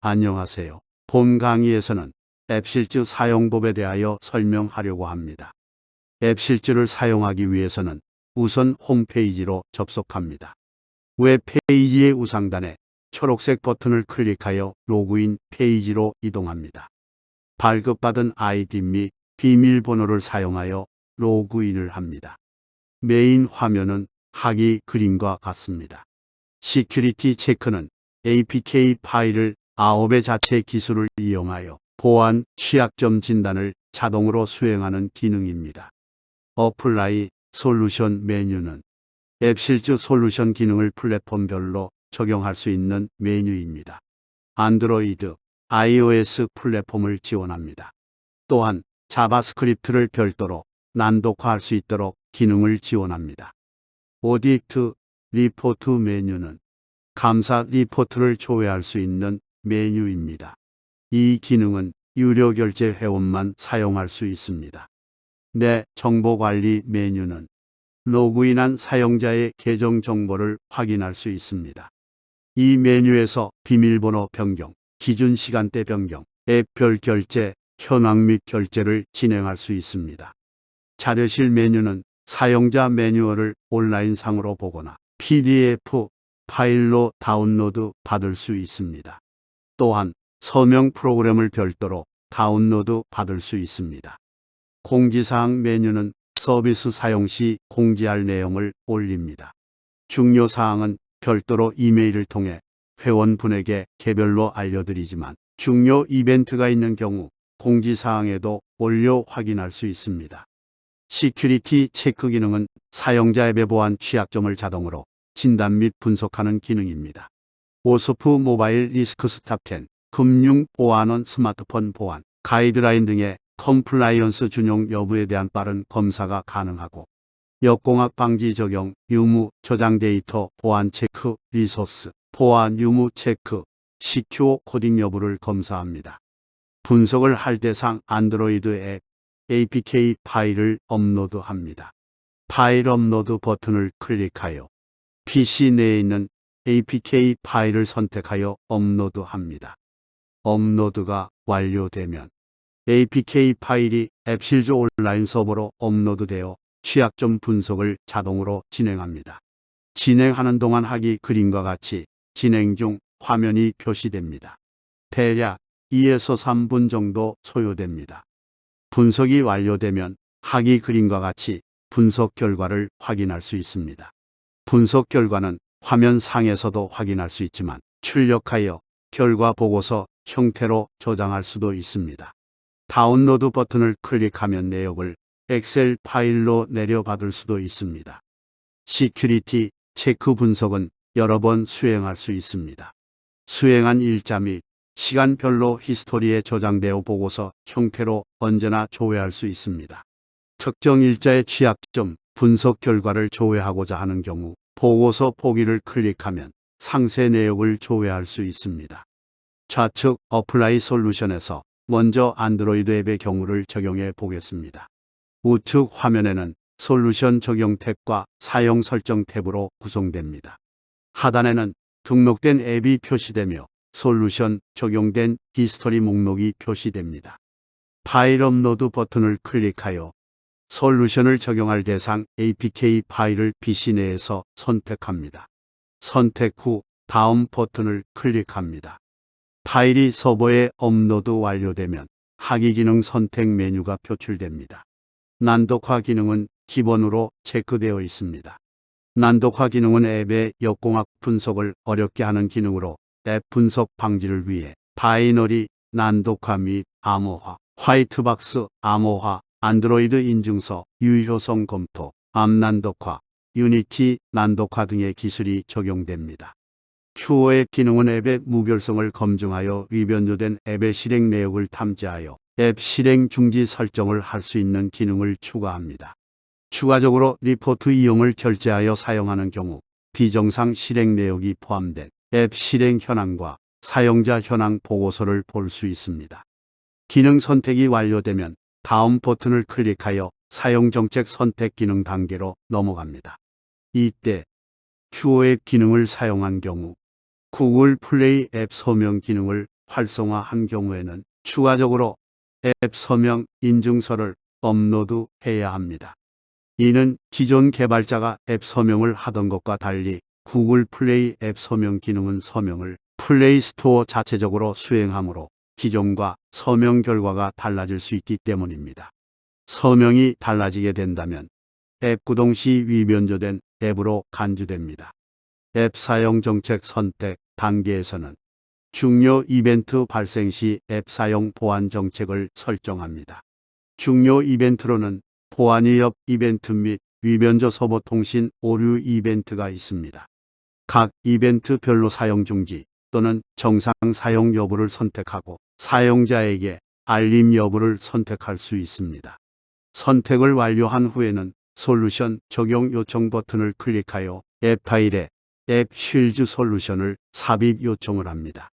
안녕하세요. 본 강의에서는 앱실즈 사용법에 대하여 설명하려고 합니다. 앱실즈를 사용하기 위해서는 우선 홈페이지로 접속합니다. 웹페이지의 우상단에 초록색 버튼을 클릭하여 로그인 페이지로 이동합니다. 발급받은 아이디 및 비밀번호를 사용하여 로그인을 합니다. 메인 화면은 하기 그림과 같습니다. 시큐리티 체크는 APK 파일을 아홉의 자체 기술을 이용하여 보안 취약점 진단을 자동으로 수행하는 기능입니다. 어플라이 솔루션 메뉴는 앱실즈 솔루션 기능을 플랫폼별로 적용할 수 있는 메뉴입니다. 안드로이드, iOS 플랫폼을 지원합니다. 또한 자바스크립트를 별도로 난독화할 수 있도록 기능을 지원합니다. 오디트 리포트 메뉴는 감사 리포트를 조회할 수 있는 메뉴입니다. 이 기능은 유료 결제 회원만 사용할 수 있습니다. 내 정보관리 메뉴는 로그인한 사용자의 계정 정보를 확인할 수 있습니다. 이 메뉴에서 비밀번호 변경, 기준 시간대 변경, 앱별 결제, 현황 및 결제를 진행할 수 있습니다. 자료실 메뉴는 사용자 매뉴얼을 온라인상으로 보거나 PDF 파일로 다운로드 받을 수 있습니다. 또한 서명 프로그램을 별도로 다운로드 받을 수 있습니다. 공지사항 메뉴는 서비스 사용 시 공지할 내용을 올립니다. 중요 사항은 별도로 이메일을 통해 회원분에게 개별로 알려드리지만 중요 이벤트가 있는 경우 공지사항에도 올려 확인할 수 있습니다. 시큐리티 체크 기능은 사용자 앱의 보안 취약점을 자동으로 진단 및 분석하는 기능입니다. 오스프 모바일 리스크 스탑 10, 금융 보안원 스마트폰 보안, 가이드라인 등의 컴플라이언스 준용 여부에 대한 빠른 검사가 가능하고 역공학 방지 적용, 유무 저장 데이터 보안 체크, 리소스, 보안 유무 체크, 시큐어 코딩 여부를 검사합니다. 분석을 할 대상 안드로이드 앱, APK 파일을 업로드합니다. 파일 업로드 버튼을 클릭하여 PC 내에 있는 APK 파일을 선택하여 업로드합니다. 업로드가 완료되면 APK 파일이 앱실즈 온라인 서버로 업로드되어 취약점 분석을 자동으로 진행합니다. 진행하는 동안 하기 그림과 같이 진행 중 화면이 표시됩니다. 대략 2에서 3분 정도 소요됩니다. 분석이 완료되면 하기 그림과 같이 분석 결과를 확인할 수 있습니다. 분석 결과는 화면 상에서도 확인할 수 있지만 출력하여 결과 보고서 형태로 저장할 수도 있습니다. 다운로드 버튼을 클릭하면 내역을 엑셀 파일로 내려받을 수도 있습니다. 시큐리티 체크 분석은 여러 번 수행할 수 있습니다. 수행한 일자 및 시간별로 히스토리에 저장되어 보고서 형태로 언제나 조회할 수 있습니다. 특정 일자의 취약점 분석 결과를 조회하고자 하는 경우 보고서 보기를 클릭하면 상세 내역을 조회할 수 있습니다. 좌측 어플라이 솔루션에서 먼저 안드로이드 앱의 경우를 적용해 보겠습니다. 우측 화면에는 솔루션 적용 탭과 사용 설정 탭으로 구성됩니다. 하단에는 등록된 앱이 표시되며 솔루션 적용된 히스토리 목록이 표시됩니다. 파일 업로드 버튼을 클릭하여 솔루션을 적용할 대상 APK 파일을 PC 내에서 선택합니다. 선택 후 다음 버튼을 클릭합니다. 파일이 서버에 업로드 완료되면 하기 기능 선택 메뉴가 표출됩니다. 난독화 기능은 기본으로 체크되어 있습니다. 난독화 기능은 앱의 역공학 분석을 어렵게 하는 기능으로 앱 분석 방지를 위해 바이너리 난독화 및 암호화, 화이트박스 암호화, 안드로이드 인증서, 유효성 검토, 앱 난독화, 유니티 난독화 등의 기술이 적용됩니다. QoS 기능은 앱의 무결성을 검증하여 위변조된 앱의 실행 내역을 탐지하여 앱 실행 중지 설정을 할 수 있는 기능을 추가합니다. 추가적으로 리포트 이용을 결제하여 사용하는 경우 비정상 실행 내역이 포함된 앱 실행 현황과 사용자 현황 보고서를 볼 수 있습니다. 기능 선택이 완료되면 다음 버튼을 클릭하여 사용 정책 선택 기능 단계로 넘어갑니다. 이때 QoS 기능을 사용한 경우 구글 플레이 앱 서명 기능을 활성화한 경우에는 추가적으로 앱 서명 인증서를 업로드해야 합니다. 이는 기존 개발자가 앱 서명을 하던 것과 달리 구글 플레이 앱 서명 기능은 서명을 플레이 스토어 자체적으로 수행하므로 기존과 서명 결과가 달라질 수 있기 때문입니다. 서명이 달라지게 된다면 앱 구동 시 위변조된 앱으로 간주됩니다. 앱 사용 정책 선택 단계에서는 중요 이벤트 발생 시 앱 사용 보안 정책을 설정합니다. 중요 이벤트로는 보안 위협 이벤트 및 위변조 서버 통신 오류 이벤트가 있습니다. 각 이벤트별로 사용 중지 또는 정상 사용 여부를 선택하고 사용자에게 알림 여부를 선택할 수 있습니다. 선택을 완료한 후에는 솔루션 적용 요청 버튼을 클릭하여 앱 파일에 앱 쉴드 솔루션을 삽입 요청을 합니다.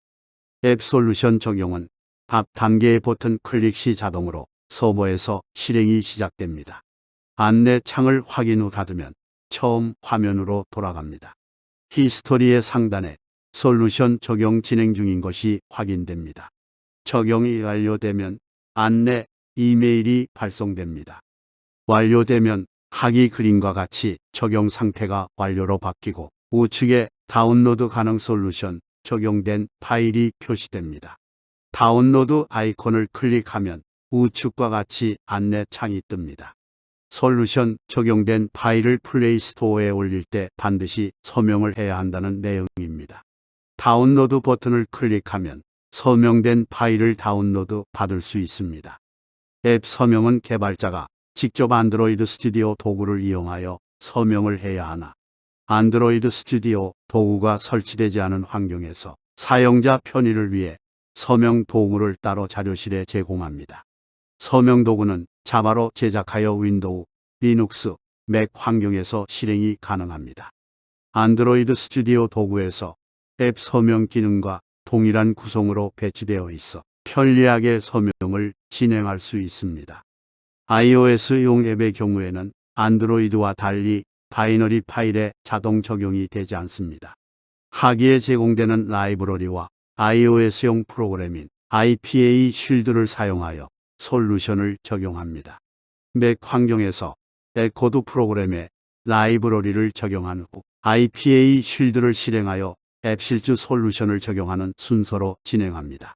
앱 솔루션 적용은 앞 단계의 버튼 클릭 시 자동으로 서버에서 실행이 시작됩니다. 안내 창을 확인 후 닫으면 처음 화면으로 돌아갑니다. 히스토리의 상단에 솔루션 적용 진행 중인 것이 확인됩니다. 적용이 완료되면 안내 이메일이 발송됩니다. 완료되면 하기 그림과 같이 적용 상태가 완료로 바뀌고 우측에 다운로드 가능 솔루션 적용된 파일이 표시됩니다. 다운로드 아이콘을 클릭하면 우측과 같이 안내 창이 뜹니다. 솔루션 적용된 파일을 플레이 스토어에 올릴 때 반드시 서명을 해야 한다는 내용입니다. 다운로드 버튼을 클릭하면 서명된 파일을 다운로드 받을 수 있습니다. 앱 서명은 개발자가 직접 안드로이드 스튜디오 도구를 이용하여 서명을 해야 하나 안드로이드 스튜디오 도구가 설치되지 않은 환경에서 사용자 편의를 위해 서명 도구를 따로 자료실에 제공합니다. 서명 도구는 자바로 제작하여 윈도우, 리눅스, 맥 환경에서 실행이 가능합니다. 안드로이드 스튜디오 도구에서 앱 서명 기능과 동일한 구성으로 배치되어 있어 편리하게 서명을 진행할 수 있습니다. iOS용 앱의 경우에는 안드로이드와 달리 바이너리 파일에 자동 적용이 되지 않습니다. 하기에 제공되는 라이브러리와 iOS용 프로그램인 IPA 쉴드를 사용하여 솔루션을 적용합니다. 맥 환경에서 에코드 프로그램에 라이브러리를 적용한 후 IPA 쉴드를 실행하여 앱실드 솔루션을 적용하는 순서로 진행합니다.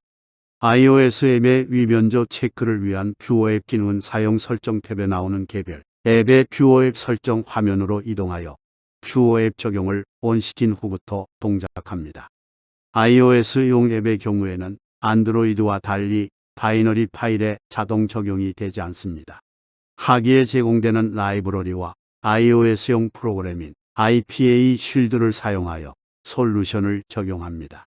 iOS 앱의 위변조 체크를 위한 뷰어 앱 기능은 사용 설정 탭에 나오는 개별 앱의 뷰어 앱 설정 화면으로 이동하여 뷰어 앱 적용을 ON시킨 후부터 동작합니다. iOS용 앱의 경우에는 안드로이드와 달리 바이너리 파일에 자동 적용이 되지 않습니다. 하기에 제공되는 라이브러리와 iOS용 프로그램인 IPA 쉴드를 사용하여 솔루션을 적용합니다.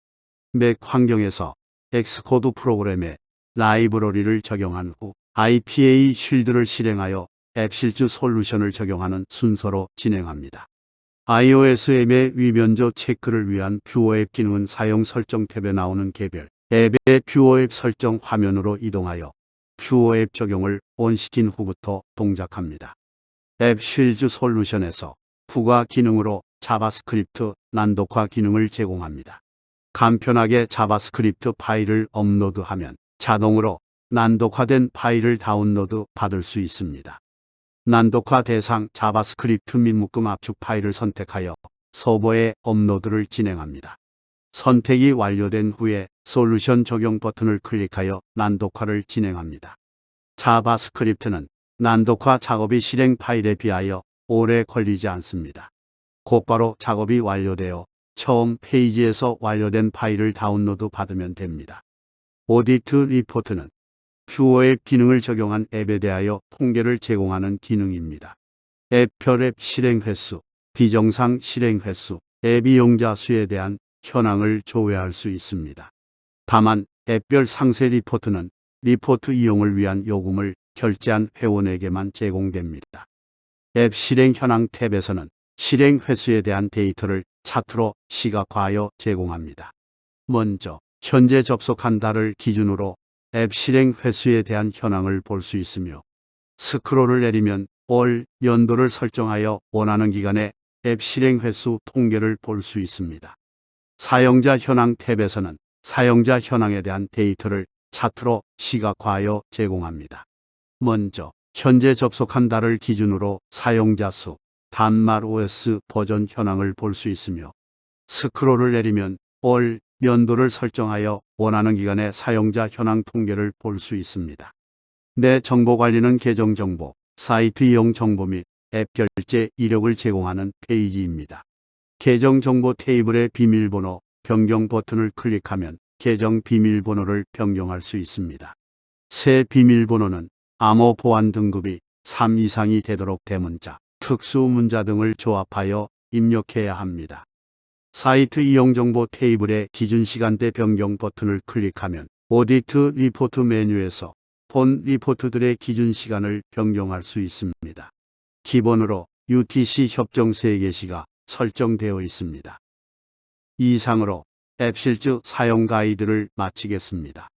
맥 환경에서 엑스코드 프로그램에 라이브러리를 적용한 후 IPA 쉴드를 실행하여 앱실드 솔루션을 적용하는 순서로 진행합니다. iOS 앱의 위변조 체크를 위한 뷰어 앱 기능은 사용 설정 탭에 나오는 개별 앱의 뷰어 앱 설정 화면으로 이동하여 뷰어 앱 적용을 ON시킨 후부터 동작합니다. 앱 쉴드 솔루션에서 부가 기능으로 자바스크립트 난독화 기능을 제공합니다. 간편하게 자바스크립트 파일을 업로드하면 자동으로 난독화된 파일을 다운로드 받을 수 있습니다. 난독화 대상 자바스크립트 및 묶음 압축 파일을 선택하여 서버에 업로드를 진행합니다. 선택이 완료된 후에 솔루션 적용 버튼을 클릭하여 난독화를 진행합니다. 자바스크립트는 난독화 작업이 실행 파일에 비하여 오래 걸리지 않습니다. 곧바로 작업이 완료되어 처음 페이지에서 완료된 파일을 다운로드 받으면 됩니다. 오디트 리포트는 뷰어 앱 기능을 적용한 앱에 대하여 통계를 제공하는 기능입니다. 앱별 앱 실행 횟수, 비정상 실행 횟수, 앱 이용자 수에 대한 현황을 조회할 수 있습니다. 다만 앱별 상세 리포트는 리포트 이용을 위한 요금을 결제한 회원에게만 제공됩니다. 앱 실행 현황 탭에서는 실행 횟수에 대한 데이터를 차트로 시각화하여 제공합니다. 먼저 현재 접속한 달을 기준으로 앱 실행 횟수에 대한 현황을 볼 수 있으며 스크롤을 내리면 올, 연도를 설정하여 원하는 기간의 앱 실행 횟수 통계를 볼 수 있습니다. 사용자 현황 탭에서는 사용자 현황에 대한 데이터를 차트로 시각화하여 제공합니다. 먼저 현재 접속한 달을 기준으로 사용자 수, 단말 OS 버전 현황을 볼 수 있으며 스크롤을 내리면 월, 연도를 설정하여 원하는 기간의 사용자 현황 통계를 볼 수 있습니다. 내 정보 관리는 계정 정보, 사이트 이용 정보 및 앱 결제 이력을 제공하는 페이지입니다. 계정 정보 테이블의 비밀번호 변경 버튼을 클릭하면 계정 비밀번호를 변경할 수 있습니다. 새 비밀번호는 암호 보안 등급이 3 이상이 되도록 대문자, 특수 문자 등을 조합하여 입력해야 합니다. 사이트 이용 정보 테이블의 기준 시간대 변경 버튼을 클릭하면 오디트 리포트 메뉴에서 본 리포트들의 기준 시간을 변경할 수 있습니다. 기본으로 UTC 협정 세계시가 설정되어 있습니다. 이상으로 앱실즈 사용 가이드를 마치겠습니다.